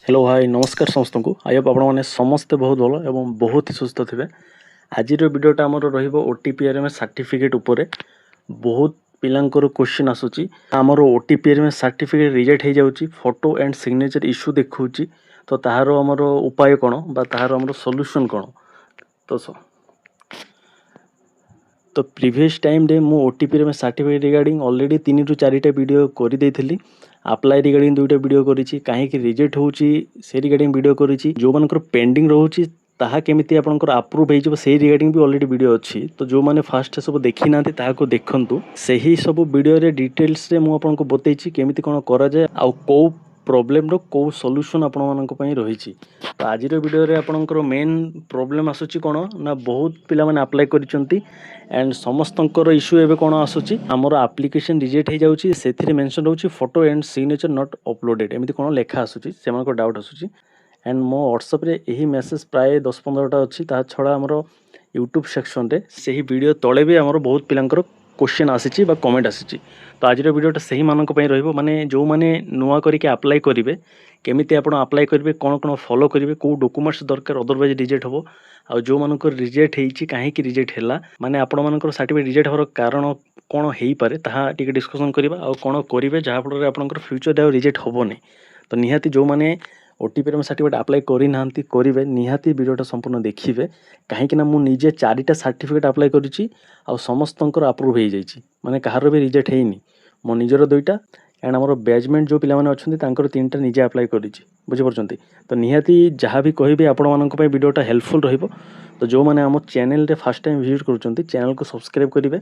Hello hi नमस्कार समस्त को आई होप आपने समस्ते बहुत भल एवं बहुत ही सुस्थ थे आज वीडियोटा आमर ओटीपीआरएमएस सर्टिफिकेट उपरे बहुत पिलांकर क्वेश्चन आसूची आमर ओटीपीआरएमएस सर्टिफिकेट रिजेक्ट हो जाउची फोटो एंड सिग्नेचर इश्यू देखुची तो ताहार आमर उपाय कौन बा ताहार आमर सॉल्यूशन कौन तो प्रीवियस टाइम रे मु ओटीपीआरएमएस सर्टिफिकेट रिगार्डिंग ऑलरेडी 3 ରୁ 4टा वीडियो कर देइथिली अप्लाई रिगार्डिंग 2टा वीडियो करिछि काहे कि रिजेक्ट होउछि से रिगार्डिंग वीडियो करिछि जो मानकर पेंडिंग रहउछि ताहा केमिति आपनकर अप्रूव हे जब से रिगार्डिंग भी ऑलरेडी वीडियो अछि तो जो माने फास्ट सब देखि नांती ताहा को देखंतु सही सब वीडियो रे डिटेल्स रे मु आपनको बतैछि केमिति कोन करा जाय आ को प्रोब्लेम रो को सॉल्यूशन आपण मानक पई रहिछि तो आज वीडियो रे आपनकर मेन प्रोब्लेम आसुछि कोन ना बहुत पिला माने अप्लाई करिसंती एंड समस्तंकर इश्यू एबे कोन आसुछि हमर एप्लीकेशन रिजेक्ट हे जाउछि सेथिरे मेंशन रहउछि photo and signature not uploaded एमिति कोन लेखा आसुछि सेमानको डाउट आसुछि एंड मो व्हाट्सएप रे एही मेसेज प्राय 10-15टा अछि ता छडा हमर यूट्यूब सेक्शन रे सेही वीडियो तळे भी हमर बहुत पिलांकर क्वेश्चन आसीछि बा कमेंट आसीछि तो आज वीडियोटा सही मानक पई रहइबो माने जो माने नुवा करिके अप्लाई करिवे केमिति आपण अप्लाई करिवे कोन कोन फॉलो करिवे को डॉक्यूमेंट्स दरकार अदरवाइज रिजेक्ट होबो आ जो मानक रिजेक्ट हेछि काहे कि रिजेक्ट हैला माने आपण मानकर सर्टिफिकेट रिजेक्ट होर कारण कोन हेई पारे ताहा टिके डिस्कशन करिवा आ कोन करिवे जहा फल रे आपनकर फ्यूचर रे रिजेक्ट होबोनी तो निहाती जो माने ओटीपीआरएमएस सर्टिफिकेट अप्लाई करि नांती करिवे निहाती वीडियोटा संपूर्ण देखिवे काहे कि ना मु निजे 4टा सर्टिफिकेट अप्लाई करिछि आ समस्तंकर अप्रूव हे जाइछि माने कहार भी रिजेक्ट हेइनी मो निजर 2टा एंड हमर बैचमेंट जो पिला माने अछंती तांकर 3टा निजे अप्लाई करिछि बुझि परछंती तो निहाती जहा भी कहिबे आपण मानक पय वीडियोटा हेल्पफुल रहिबो तो जो माने हम चैनल रे फर्स्ट टाइम विजिट करूछंती चैनल को सब्सक्राइब करिवे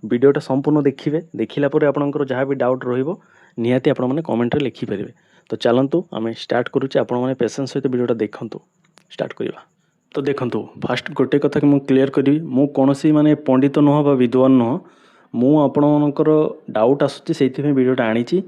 वीडियोटा संपूर्ण देखिवे देखिला परे आपनकर जहा भी डाउट रहिबो निहाती आपण माने कमेंट रे लिखि परिवे तो चलंतु आमे स्टार्ट करूछि आपण माने पेशेंस सहित वीडियोटा देखंतु स्टार्ट करिवा तो देखंतु फास्ट गोटे कथा के मु क्लियर करी मु कोनोसी माने पंडित नह बा विद्वान नह मु आपण मानकर डाउट आसुछि सेति में वीडियोटा आनिछि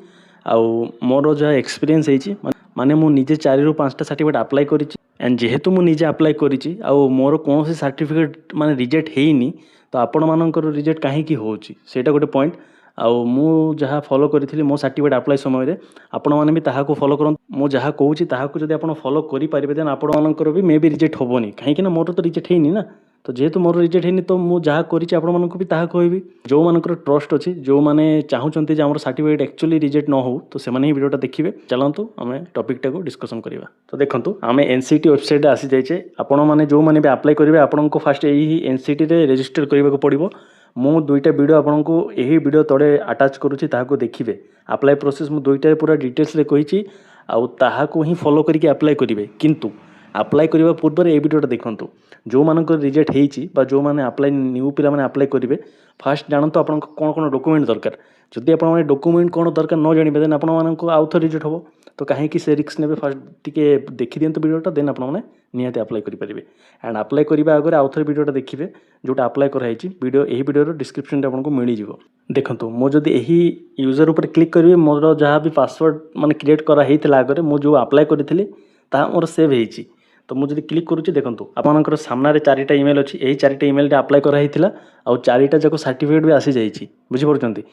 आ मोर जहा एक्सपीरियंस हेछि माने मु निजे 4 ରୁ 5टा सर्टिफिकेट अप्लाई करिछि एंड जेहेतु मु निजे अप्लाई करिछि आ मोर कोनोसी सर्टिफिकेट माने रिजेक्ट हेइनी तो आपण मानकर रिजेक्ट काहे की होछि सेटा गोटे पॉइंट आउ मु जहा फॉलो करिथिली मो सर्टिफिकेट अप्लाई समय रे आपण माने भी ताहा को फॉलो करन मु जहा कहूछि ताहा को जदी आपण फॉलो करि परिबे देन आपण मानकर भी मे भी रिजेक्ट होबोनी काहे कि ना मोर तो रिजेक्ट हेइनी ना तो जेहेतु मोर रिजेक्ट हेइनी तो मु जहा करिछि आपण मानक भी ताहा कहबी जो मानकर ट्रस्ट अछि जो माने चाहुचंती जे हमर सर्टिफिकेट एक्चुअली रिजेक्ट न हो तो से माने ही वीडियोटा देखिबे चलंतु हमें टॉपिक टा को डिस्कशन करिवा तो देखंतु हमें एनसीटी वेबसाइट आसी जाइछे आपण माने जो माने भी अप्लाई करिवे आपण को फर्स्ट एही एनसीटी रे रजिस्टर करबा को पड़िबो मु 2टा वीडियो आपनको यही वीडियो तळे अटैच करूची ताहाको देखिबे अप्लाई प्रोसेस मु 2टा पूरा डिटेल्स रे कहिची आ ताहाको ही फॉलो करके अप्लाई करिवे किंतु अप्लाई करबा पूर्व ए वीडियोटा देखंतु जो मानक रिजेक्ट हेइची बा जो माने अप्लाई न्यू पिला माने अप्लाई करिवे फास्ट जानंतु आपनको कोन कोन डॉक्यूमेंट दरकार जदि आपण माने डॉक्यूमेंट कोन दरकार न जानिबे देन आपण माननको आउथर रिजेक्ट होबो तो काहे कि से रिस्क नेबे फास्ट टिके देखि दियंतु वीडियोटा देन आपण माने निहाती अप्लाई करि परिबे एंड अप्लाई करिबा आगरे आउथर वीडियोटा देखिबे जोटा अप्लाई करा हेची वीडियो एही वीडियो रो डिस्क्रिप्शन रे आपनको मिली जिवो देखंतु मो जदि एही यूजर ऊपर क्लिक करिवे मोर जहा भी पासवर्ड माने क्रिएट करा हेइतला आगरे मो जो अप्लाई करिथिली ता मोर सेव हेइची तो मु जदि क्लिक करूची देखंतु आपनकर सामना रे 4टा ईमेल अछि एही 4टा ईमेल रे अप्लाई करा हेइतिला आ 4टा जको सर्टिफिकेट भी आसी जाइछि बुझि परछंती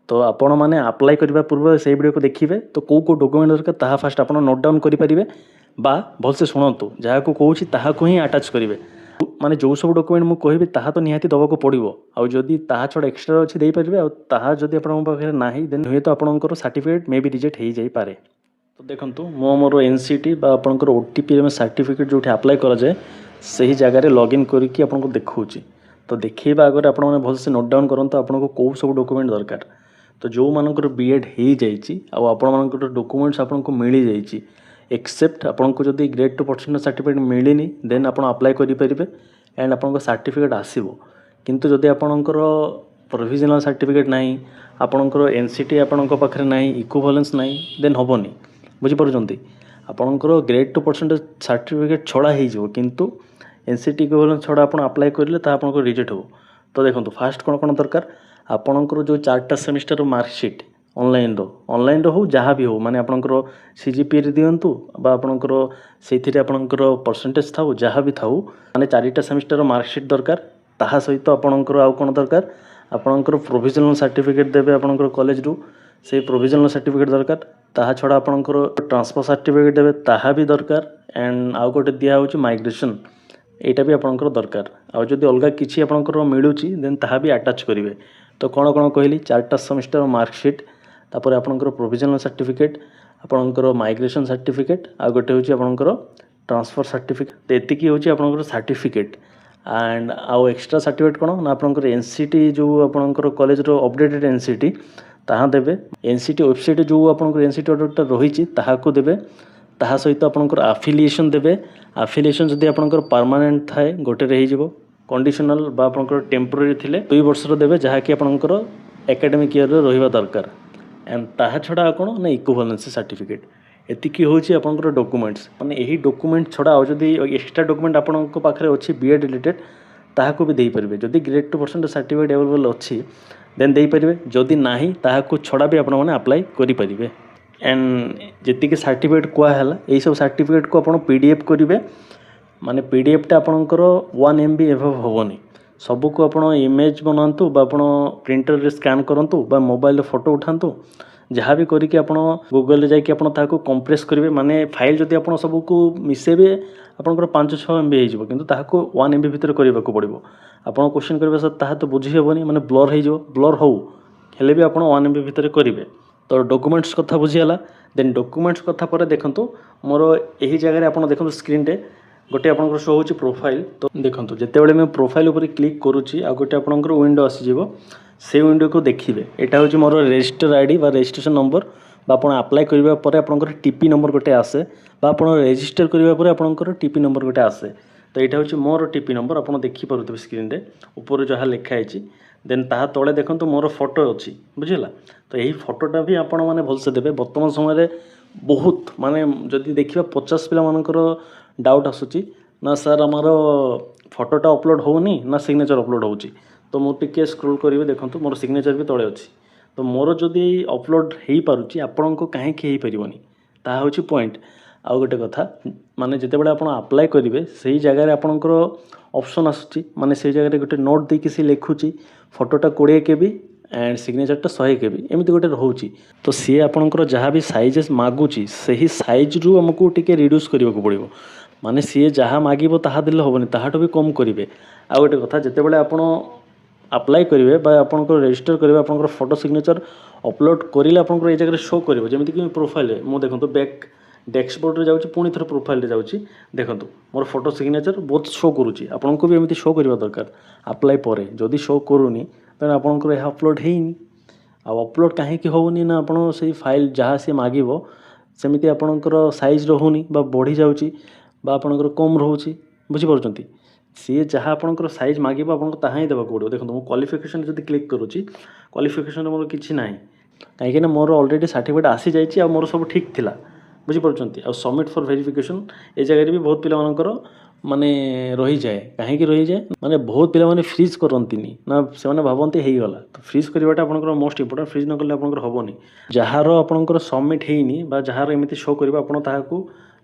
तो आपण माने अप्लाई करबा पूर्व से वीडियो को देखिबे तो को डॉक्यूमेंट दरकार ताहा फास्ट आपण नोट डाउन करि परिबे बा भल से सुनंतु जहा को कहूची ताहा को ही अटैच करिवे माने जो सब डॉक्यूमेंट मु कहबी ताहा तो निहाती दबा को पड़िबो आ जदी ताहा छोड़ एक्स्ट्रा अछि देई परिबे आ ताहा जदी आपण पाखरे नाही देन होय तो आपणकर सर्टिफिकेट मे बी रिजेक्ट हेई जाई पारे तो देखंतु मो मोर एनसीटी बा आपणकर ओटीपीआरएमएस सर्टिफिकेट जोठी अप्लाई करा जाय सही जगह रे लॉगिन करके आपनको देखौची तो देखैबा आगर आपण माने भल से नोट डाउन करंतु आपनको को सब डॉक्यूमेंट दरकार तो जो मानकर बीएड हेई जाइछि आ आपण मानकर डॉक्यूमेंट्स आपनको मिली जाइछि एक्सेप्ट आपनको जदी ग्रेड 2% सर्टिफिकेट मिलिनी देन आपण अप्लाई करि परिबे एंड आपनको सर्टिफिकेट आसीबो किंतु जदी आपणकर प्रोविजनल सर्टिफिकेट नाही आपणकर एनसीटी आपणक पाखरे नाही इक्विवेलेंस नाही देन होबोनी बुझि परछंती आपणकर ग्रेड 2% सर्टिफिकेट छडा हेइ जो किंतु एनसीटी इक्विवेलेंस छडा आपण अप्लाई करिले ता आपणको रिजेक्ट हो तो देखंतु फास्ट कोन कोन दरकार आपणकर जो 4टा सेमिस्टर मार्कशीट ऑनलाइन रो हो जहाँ भी हो माने आपणकर सीजीपी रे दियंतु बा आपणकर सेथिरे आपणकर परसेंटेज थाउ जहाँ भी थाउ माने 4टा सेमिस्टर मार्कशीट दरकार ताहा सहित आपणकर आउ कोन दरकार आपणकर प्रोविजनल सर्टिफिकेट देबे आपणकर कॉलेज रु से प्रोविजनल सर्टिफिकेट दरकार ତାହା ଛଡ଼ା ଆପଣଙ୍କର ଟ୍ରାନ୍ସଫର୍ ସାର୍ଟିଫିକେଟ୍ ଦେବେ, ତାହା ବି ଦରକାର। ଆଣ୍ଡ ଆଉ ଗୋଟେ ଦିଆହେଉଛି ମାଇଗ୍ରେସନ୍, ଏଇଟା ବି ଆପଣଙ୍କର ଦରକାର। ଆଉ ଯଦି ଅଲଗା କିଛି ଆପଣଙ୍କର ମିଳୁଛି ଦେନ୍ ତାହା ବି ଆଟାଚ୍ କରିବେ। ତ କ'ଣ କହିଲି, 4ଟା ସେମିଷ୍ଟର ମାର୍କସିଟ୍, ତାପରେ ଆପଣଙ୍କର ପ୍ରୋଭିଜନାଲ୍ ସାର୍ଟିଫିକେଟ୍, ଆପଣଙ୍କର ମାଇଗ୍ରେସନ୍ ସାର୍ଟିଫିକେଟ୍, ଆଉ ଗୋଟେ ହେଉଛି ଆପଣଙ୍କର ଟ୍ରାନ୍ସଫର୍ ସାର୍ଟିଫିକେଟ୍। ତ ଏତିକି ହେଉଛି ଆପଣଙ୍କର ସାର୍ଟିଫିକେଟ୍। ଆଣ୍ଡ ଆଉ ଏକ୍ସଟ୍ରା ସାର୍ଟିଫିକେଟ୍ କ'ଣ ନା ଆପଣଙ୍କର NCT ଯେଉଁ ଆପଣଙ୍କର କଲେଜର ଅପଡ଼େଟେଡ଼ NCT ତାହା ଦେବେ। NCT ୱେବସାଇଟ୍ ଯେଉଁ ଆପଣଙ୍କର NCT ଅର୍ଡ଼ରଟା ରହିଛି ତାହାକୁ ଦେବେ। ତାହା ସହିତ ଆପଣଙ୍କର ଆଫିଲିଏସନ୍ ଦେବେ। ଆଫିଲିଏସନ୍ ଯଦି ଆପଣଙ୍କର ପର୍ମାନେଣ୍ଟ ଥାଏ ଗୋଟେରେ ହେଇଯିବ, କଣ୍ଡିସନାଲ୍ ବା ଆପଣଙ୍କର ଟେମ୍ପୋରାରୀ ଥିଲେ 2 ବର୍ଷର ଦେବେ, ଯାହାକି ଆପଣଙ୍କର ଏକାଡେମିକ୍ ଇୟର୍ରେ ରହିବା ଦରକାର। ଆଣ୍ଡ ତାହା ଛଡ଼ା ଆଉ କ'ଣ ନା ଇକ୍ୱିଭାଲେନ୍ସି ସାର୍ଟିଫିକେଟ୍। ଏତିକି ହେଉଛି ଆପଣଙ୍କର ଡକୁମେଣ୍ଟସ୍। ମାନେ ଏହି ଡକୁମେଣ୍ଟ ଛଡ଼ା ଆଉ ଯଦି ଏକ୍ସଟ୍ରା ଡକୁମେଣ୍ଟ ଆପଣଙ୍କ ପାଖରେ ଅଛି BEd ରିଲେଟେଡ୍ ତାହାକୁ ବି ଦେଇପାରିବେ। ଯଦି ଗ୍ରେଡ୍ 2% ସାର୍ଟିଫିକେଟ୍ ଆଭେଲେବଲ୍ ଅଛି ଦେନ୍ ଦେଇପାରିବେ, ଯଦି ନାହିଁ ତାହାକୁ ଛଡ଼ା ବି ଆପଣମାନେ ଆପ୍ଲାଏ କରିପାରିବେ। ଆଣ୍ଡ ଯେତିକି ସାର୍ଟିଫିକେଟ୍ କୁହାହେଲା ଏଇସବୁ ସାର୍ଟିଫିକେଟ୍କୁ ଆପଣ PDF କରିବେ। ମାନେ PDFଟା ଆପଣଙ୍କର 1 MB ଏଭବ ହେବନି। ସବୁକୁ ଆପଣ ଇମେଜ୍ ବନାନ୍ତୁ ବା ଆପଣ ପ୍ରିଣ୍ଟରରେ ସ୍କାନ୍ କରନ୍ତୁ ବା ମୋବାଇଲରେ ଫଟୋ ଉଠାନ୍ତୁ, ଯାହା ବି କରିକି ଆପଣ ଗୁଗଲରେ ଯାଇକି ଆପଣ ତାହାକୁ କମ୍ପ୍ରେସ୍ କରିବେ। ମାନେ ଫାଇଲ୍ ଯଦି ଆପଣ ସବୁକୁ ମିଶାଇବେ ଆପଣଙ୍କର 5-6 MB ହେଇଯିବ, କିନ୍ତୁ ତାହାକୁ 1 MB ଭିତରେ କରିବାକୁ ପଡ଼ିବ। ଆପଣ କ୍ୱେଶ୍ଚିନ୍ କରିବେ ସାର୍ ତାହା ତ ବୁଝି ହେବନି, ମାନେ ବ୍ଲର୍ ହେଇଯିବ। ବ୍ଲର୍ ହେଲେ ବି ଆପଣ 1 MB ଭିତରେ କରିବେ। ତ ଡକୁମେଣ୍ଟସ୍ କଥା ବୁଝିଗଲା। ଦେନ୍ ଡକୁମେଣ୍ଟସ୍ କଥା ପରେ ଦେଖନ୍ତୁ, ମୋର ଏହି ଜାଗାରେ ଆପଣ ଦେଖନ୍ତୁ ସ୍କ୍ରିନ୍ରେ ଗୋଟେ ଆପଣଙ୍କର ଶୋ ହେଉଛି ପ୍ରୋଫାଇଲ୍। ତ ଦେଖନ୍ତୁ ଯେତେବେଳେ ମୁଁ ପ୍ରୋଫାଇଲ୍ ଉପରେ କ୍ଲିକ୍ କରୁଛି ଆଉ ଗୋଟେ ଆପଣଙ୍କର ୱିଣ୍ଡୋ ଆସିଯିବ, ସେଇ ୱିଣ୍ଡୋକୁ ଦେଖିବେ। ଏଇଟା ହେଉଛି ମୋର ରେଜିଷ୍ଟର ID ବା ରେଜିଷ୍ଟ୍ରେସନ୍ ନମ୍ବର, ବା ଆପଣ ଆପ୍ଲାଏ କରିବା ପରେ ଆପଣଙ୍କର TP ନମ୍ବର ଗୋଟେ ଆସେ, ବା ଆପଣ ରେଜିଷ୍ଟର କରିବା ପରେ ଆପଣଙ୍କର TP ନମ୍ବର ଗୋଟେ ଆସେ। ତ ଏଇଟା ହେଉଛି ମୋର TP ନମ୍ବର, ଆପଣ ଦେଖିପାରୁଥିବେ ସ୍କ୍ରିନ୍ରେ ଉପରେ ଯାହା ଲେଖା ହେଇଛି। ଦେନ୍ ତାହା ତଳେ ଦେଖନ୍ତୁ ମୋର ଫଟୋ ଅଛି, ବୁଝିଲା। ତ ଏହି ଫଟୋଟା ବି ଆପଣମାନେ ଭଲସେ ଦେବେ। ବର୍ତ୍ତମାନ ସମୟରେ ବହୁତ ମାନେ ଯଦି ଦେଖିବା 50 ପିଲାମାନଙ୍କର ଡାଉଟ୍ ଆସୁଛି ନା ସାର୍ ଆମର ଫଟୋଟା ଅପଲୋଡ଼ ହେଉନି ନା ସିଗ୍ନେଚର୍ ଅପଲୋଡ଼ ହେଉଛି। ତ ମୁଁ ଟିକେ ସ୍କ୍ରୋଲ୍ କରିବି, ଦେଖନ୍ତୁ ମୋର ସିଗ୍ନେଚର୍ ବି ତଳେ ଅଛି। ତ ମୋର ଯଦି ଅପଲୋଡ଼ ହେଇପାରୁଛି ଆପଣଙ୍କୁ କାହିଁକି ହେଇପାରିବନି, ତାହା ହେଉଛି ପଏଣ୍ଟ। ଆଉ ଗୋଟେ କଥା, ମାନେ ଯେତେବେଳେ ଆପଣ ଆପ୍ଲାଏ କରିବେ ସେଇ ଜାଗାରେ ଆପଣଙ୍କର ଅପସନ୍ ଆସୁଛି, ମାନେ ସେଇ ଜାଗାରେ ଗୋଟେ ନୋଟ୍ ଦେଇକି ସେ ଲେଖୁଛି ଫଟୋଟା 20 KB ଆଣ୍ଡ ସିଗ୍ନେଚର୍ଟା 100 KB ଏମିତି ଗୋଟେ ରହୁଛି। ତ ସିଏ ଆପଣଙ୍କର ଯାହା ବି ସାଇଜେସ୍ ମାଗୁଛି ସେହି ସାଇଜ୍ରୁ ଆମକୁ ଟିକେ ରିଡ୍ୟୁସ୍ କରିବାକୁ ପଡ଼ିବ। ମାନେ ସିଏ ଯାହା ମାଗିବ ତାହା ଦେଲେ ହେବନି, ତାହାଠୁ ବି କମ୍ କରିବେ। ଆଉ ଗୋଟେ କଥା, ଯେତେବେଳେ ଆପଣ ଆପ୍ଲାଏ କରିବେ ବା ଆପଣଙ୍କର ରେଜିଷ୍ଟର କରିବେ, ଆପଣଙ୍କର ଫଟୋ ସିଗ୍ନେଚର୍ ଅପଲୋଡ଼ କରିଲେ ଆପଣଙ୍କର ଏଇ ଜାଗାରେ ଶୋ କରିବ। ଯେମିତିକି ପ୍ରୋଫାଇଲ୍ରେ ମୁଁ ଦେଖନ୍ତୁ ବ୍ୟାକ୍ ଡ୍ୟାଶବୋର୍ଡ଼ରେ ଯାଉଛି, ପୁଣି ଥରେ ପ୍ରୋଫାଇଲ୍ରେ ଯାଉଛି, ଦେଖନ୍ତୁ ମୋର ଫଟୋ ସିଗ୍ନେଚର୍ ବହୁତ ଶୋ କରୁଛି। ଆପଣଙ୍କୁ ବି ଏମିତି ଶୋ କରିବା ଦରକାର ଆପ୍ଲାଏ ପରେ। ଯଦି ଶୋ କରୁନି ତେଣୁ ଆପଣଙ୍କର ଏହା ଅପଲୋଡ଼ ହେଇନି। ଆଉ ଅପଲୋଡ଼ କାହିଁକି ହେଉନି ନା ଆପଣ ସେଇ ଫାଇଲ୍ ଯାହା ସିଏ ମାଗିବ ସେମିତି ଆପଣଙ୍କର ସାଇଜ୍ ରହୁନି ବା ବଢ଼ିଯାଉଛି ବା ଆପଣଙ୍କର କମ୍ ରହୁଛି, ବୁଝିପାରୁଛନ୍ତି। ସିଏ ଯାହା ଆପଣଙ୍କର ସାଇଜ୍ ମାଗିବ ଆପଣଙ୍କୁ ତାହା ହିଁ ଦେବାକୁ ପଡ଼ିବ। ଦେଖନ୍ତୁ ମୁଁ କ୍ୱାଲିଫିକେସନ୍ ଯଦି କ୍ଲିକ୍ କରୁଛି, କ୍ୱାଲିଫିକେସନ୍ରେ ମୋର କିଛି ନାହିଁ, କାହିଁକିନା ମୋର ଅଲରେଡ଼ି ସାର୍ଟିଫିକେଟ୍ ଆସିଯାଇଛି ଆଉ ମୋର ସବୁ ଠିକ୍ ଥିଲା, ବୁଝିପାରୁଛନ୍ତି। ଆଉ ସବମିଟ୍ ଫର୍ ଭେରିଫିକେସନ୍ ଏ ଜାଗାରେ ବି ବହୁତ ପିଲାମାନଙ୍କର ମାନେ ରହିଯାଏ। କାହିଁକି ରହିଯାଏ ମାନେ ବହୁତ ପିଲାମାନେ ଫ୍ରିଜ୍ କରନ୍ତିନି ନା, ସେମାନେ ଭାବନ୍ତି ହେଇଗଲା। ତ ଫ୍ରିଜ୍ କରିବାଟା ଆପଣଙ୍କର ମୋଷ୍ଟ ଇମ୍ପୋର୍ଟାଣ୍ଟ। ଫ୍ରିଜ୍ ନ କଲେ ଆପଣଙ୍କର ହେବନି। ଯାହାର ଆପଣଙ୍କର ସବମିଟ୍ ହେଇନି ବା ଯାହାର ଏମିତି ଶୋ କରିବ ଆପଣ ତାହାକୁ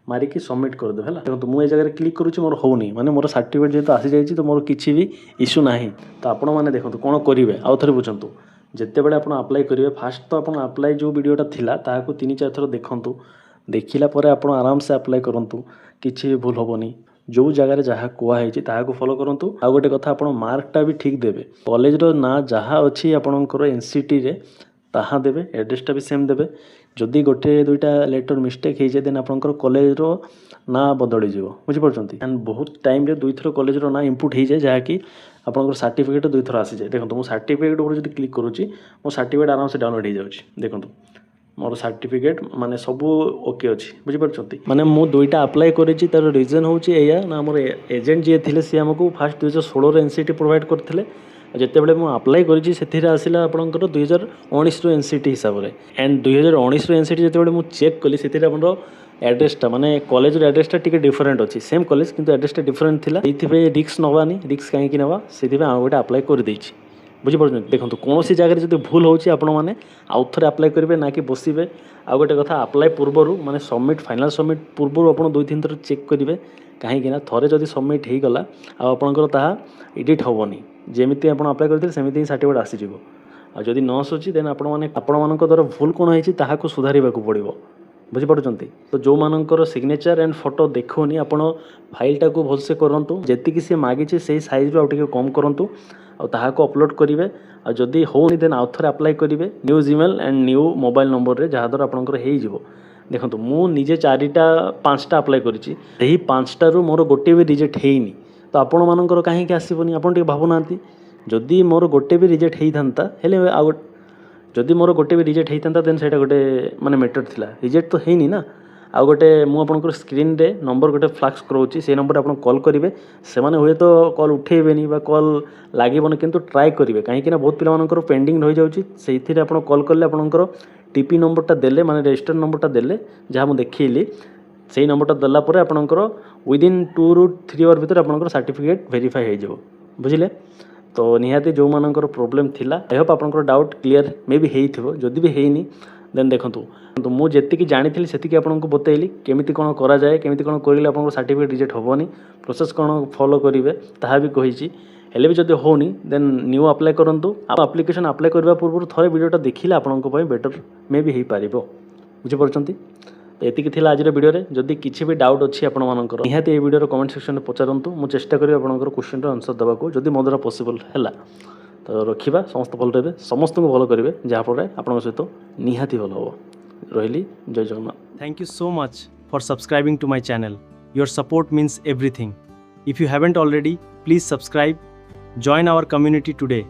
ମାରିକି ସବମିଟ୍ କରିଦେବେ ହେଲା। ଦେଖନ୍ତୁ ମୁଁ ଏ ଜାଗାରେ କ୍ଲିକ୍ କରୁଛି, ମୋର ହେଉନି, ମାନେ ମୋର ସାର୍ଟିଫିକେଟ୍ ଯେହେତୁ ଆସିଯାଇଛି ତ ମୋର କିଛି ବି ଇସ୍ୟୁ ନାହିଁ। ତ ଆପଣମାନେ ଦେଖନ୍ତୁ କ'ଣ କରିବେ, ଆଉ ଥରେ ବୁଝନ୍ତୁ। ଯେତେବେଳେ ଆପଣ ଆପ୍ଲାଏ କରିବେ ଫାଷ୍ଟ ତ ଆପଣ ଆପ୍ଲାଏ ଯେଉଁ ଭିଡ଼ିଓଟା ଥିଲା ତାହାକୁ 3-4 ଥର ଦେଖନ୍ତୁ। ଦେଖିଲା ପରେ ଆପଣ ଆରାମସେ ଆପ୍ଲାଏ କରନ୍ତୁ, କିଛି ବି ଭୁଲ ହେବନି। ଯେଉଁ ଜାଗାରେ ଯାହା କୁହାହେଇଛି ତାହାକୁ ଫଲୋ କରନ୍ତୁ। ଆଉ ଗୋଟେ କଥା, ଆପଣ ମାର୍କଟା ବି ଠିକ୍ ଦେବେ। କଲେଜର ନାଁ ଯାହା ଅଛି ଆପଣଙ୍କର NCTରେ ତାହା ଦେବେ, ଆଡ୍ରେସଟା ବି ସେମ୍ ଦେବେ। ଯଦି 1-2ଟା ଲେଟର୍ ମିଷ୍ଟେକ୍ ହେଇଯାଏ ଦେନ୍ ଆପଣଙ୍କର କଲେଜର ନାଁ ବଦଳିଯିବ, ବୁଝିପାରୁଛନ୍ତି। ଆଣ୍ଡ ବହୁତ ଟାଇମ୍ରେ 2 ଥର କଲେଜର ନାଁ ଇନପୁଟ୍ ହେଇଯାଏ, ଯାହାକି ଆପଣଙ୍କର ସାର୍ଟିଫିକେଟ୍ 2 ଥର ଆସିଯାଏ। ଦେଖନ୍ତୁ ମୁଁ ସାର୍ଟିଫିକେଟ୍ ଉପରେ ଯଦି କ୍ଲିକ୍ କରୁଛି ମୋ ସାର୍ଟିଫିକେଟ୍ ଆରାମସେ ଡାଉନଲୋଡ଼ ହେଇଯାଉଛି। ଦେଖନ୍ତୁ ମୋର ସାର୍ଟିଫିକେଟ୍ ମାନେ ସବୁ ଓକେ ଅଛି, ବୁଝିପାରୁଛନ୍ତି। ମାନେ ମୁଁ 2ଟା ଆପ୍ଲାଏ କରିଛି, ତା'ର ରିଜନ୍ ହେଉଛି ଏଇଆ ନା ଆମର ଏଜେଣ୍ଟ ଯିଏ ଥିଲେ ସିଏ ଆମକୁ ଫାଷ୍ଟ 2016ରେ NCT ପ୍ରୋଭାଇଡ଼ କରିଥିଲେ। ଯେତେବେଳେ ମୁଁ ଆପ୍ଲାଏ କରିଛି ସେଥିରେ ଆସିଲା ଆପଣଙ୍କର 2019ର NCT ହିସାବରେ। ଆଣ୍ଡ 2019ର NCT ଯେତେବେଳେ ମୁଁ ଚେକ୍ କଲି ସେଥିରେ ଆମର ଆଡ୍ରେସଟା ମାନେ କଲେଜର ଆଡ୍ରେସଟା ଟିକେ ଡିଫରେଣ୍ଟ ଅଛି। ସେମ୍ କଲେଜ କିନ୍ତୁ ଆଡ୍ରେସଟା ଡିଫରେଣ୍ଟ ଥିଲା। ସେଇଥିପାଇଁ ରିସ୍କ ନେବାନି, ରିସ୍କ କାହିଁକି ନେବା, ସେଥିପାଇଁ ଆଉ ଗୋଟେ ଆପ୍ଲାଏ କରିଦେଇଛି, ବୁଝିପାରୁଛନ୍ତି। ଦେଖନ୍ତୁ କୌଣସି ଜାଗାରେ ଯଦି ଭୁଲ ହେଉଛି ଆପଣମାନେ ଆଉ ଥରେ ଆପ୍ଲାଏ କରିବେ, ନା କି ବସିବେ। ଆଉ ଗୋଟେ କଥା, ଆପ୍ଲାଏ ପୂର୍ବରୁ ମାନେ ସବମିଟ୍ ଫାଇନାଲ୍ ସବମିଟ୍ ପୂର୍ବରୁ ଆପଣ 2-3 ଥର ଚେକ୍ କରିବେ। କାହିଁକିନା ଥରେ ଯଦି ସବମିଟ୍ ହେଇଗଲା ଆଉ ଆପଣଙ୍କର ତାହା ଏଡ଼ିଟ୍ ହେବନି। ଯେମିତି ଆପଣ ଆପ୍ଲାଏ କରିଥିଲେ ସେମିତି ହିଁ ସାର୍ଟିଫିକେଟ୍ ଆସିଯିବ। जदि न आसूची देन आपण द्वारा भूल कौन होती ताकू सुधार पड़ो बुझीपार। तो जो मानकर सिग्नेचर एंड फोटो देखोनी आपण फाइलटा को भलसे करूँ जी सी मागिचे से सैज रू कम करूँ ताकू अपलोड करेंगे जदि होनी देन आउ थे अप्लाई करेंगे new Gmail and new mobile number रे जहाँद्वारा आपंकर हो। देखो मु निजे 4टा 5टा अप्लाई करी 5टारू मोर गोटे भी रिजेक्ट होनी तो आपण मानकर कहीं आसबनी आपड़ भावुना जदि मोर गोटे भी रिजेक्ट होता है आउ जदि मोर गोटे भी रिजेक्ट होता देन से गोटे माने मैटर थिला रिजेक्ट तो है ना आउ गोटे मुझे स्क्रीन रे नंबर गोटे फ्लैक्स करोची से नंबर आप कॉल करेंगे से हुए तो कॉल उठेबेनी कॉल लगभग किंतु ट्राए करेंगे कहीं बहुत पिलामानकर पेंडिंग रही जाऊँगी से आप कॉल कले आपंकर टीपी नंबरटा देले माने रजिस्टर नंबरटा देले जहाँ मुझे देखिली से नंबरटा देलापर आपंकर विदिन 2 ରୁ 3 आवर भर आपंकर सर्टिफिकेट वेरीफाई हो बुझिले। तो निहाती जो मानकर प्रॉब्लम थिला आई होप आपंकर डाउट क्लियर मे भी हेइथिबो जदि भी हेइनी देन देखंतु तो मु जेतिकी जानी से आपको बतैली केमिति कौन करा जाए केमिति कौन करेंगे आपको सर्टिफिकेट रिजेक्ट हेनी प्रोसेस कौन फॉलो करेंगे ताहा भी कही हेले भी जब होनी देन न्यू अप्लाई करूँ आप एप्लिकेशन अप्लाई करने पूर्व थे वीडियोटा देखिले आपंपाई बेटर मे भी हो पार बुझीपार। तो ये आज वीडियो जदि किसी भी डाउट अच्छी आपंकर निहाती ये वीडियो कमेंट सेक्शन में पचारतु मुझे चेष्टा करी आपंकर क्वेश्चन आंसर देवाक जदि मो द्वारा पॉसिबल है तो रखा समस्त भल रहे समस्त को भल करेंगे जहाँफल आप सहित निहाती भल हम रही जय Jagannath. Thank you so much for subscribing to my channel. Your support means everything. If you haven't already, please subscribe. Join our community today.